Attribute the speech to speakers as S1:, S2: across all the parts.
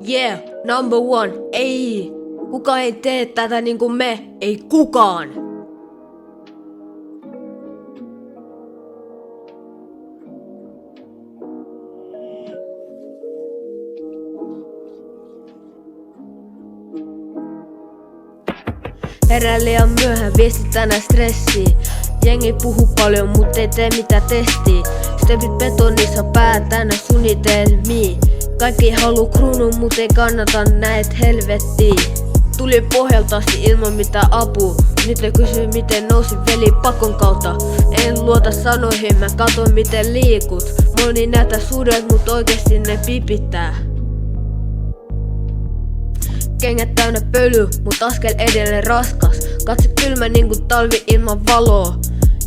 S1: Yeah, number one, ei. Kukaan ei tee tätä niinku me, ei kukaan. Herää liian myöhään, viestit tänään stressiin. Jengi puhuu paljon, mut ei tee mitä testii. Stepit betonissa pää täynnä suunnitelmia. Kaikki haluu kruunun, mut ei kannata näet helvettiin. Tuli pohjaltasti ilman mitään apua. Nyt ne kysyy miten nousin veli pakon kautta. En luota sanoihin, mä katon miten liikut. Moni näyttää sudet, mut oikeesti ne pipittää. Kengät täynnä pöly, mut askel edelleen raskas. Katse kylmä niinku talvi ilman valoa.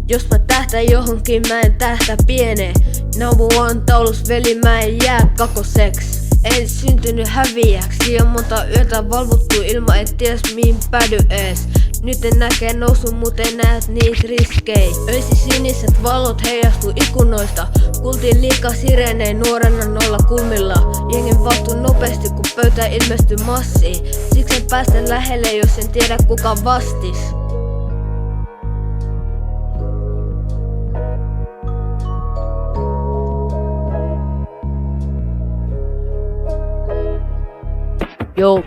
S1: Jos mä tähtään johonkin, mä en tähtää pieneen. Number one taulus veli, mä en jää kakoseks. En syntynyt häviäks, liian monta yötä valvottu ilman et ties mihin päädy ees. Nyt en näkee nousu, mut en näet niitä riskei. Öisi siniset valot heijastuu ikunoista. Kuultiin liikaa sireenei nuorena noilla kulmilla. Jengin vastu nopeasti kun pöytään ilmestyy massiin. Siksi en päästä lähelle jos en tiedä kuka vastis.
S2: Joo,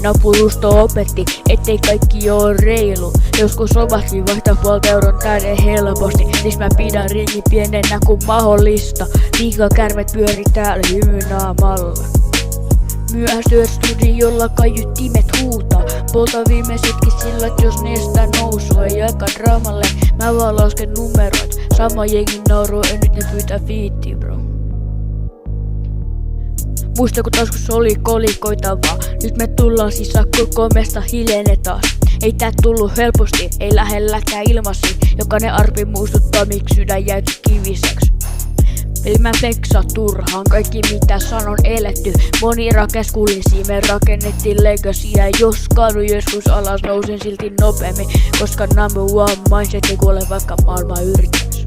S2: napurusto opetti, ettei kaikki oo reilu. Joskus omakin vasta €0,5 täyden helposti. Siis mä pidän ringi pienenä kuin mahdollista. Liikakärmet pyöri täällä hymynaamalla. Myöhästyä studiolla kaiuttimet huutaa. Polta viimeisetkin sillat jos nestä nousua. Ei aika draamalle, mä vaan lasken numerot. Sama jengi nauruu, en nyt ne pyytää fiittiin bro. Muista kun taskussa oli kolikoitavaa. Nyt me tullaan sisään koko mesta hiljene taas. Ei tää tullu helposti, ei lähelläkään ilmasi. Jokainen arpi muistuttaa miksi sydän jäyty kiviseks. Eli mä flexaa turhaan, kaikki mitä sanon eletty. Moni rakes kulisi, me rakennettiin legacyä. Jos kaadu joskus alas, nousen silti nopeammin. Koska number one mindset ei kuole vaikka maailma yrittäis.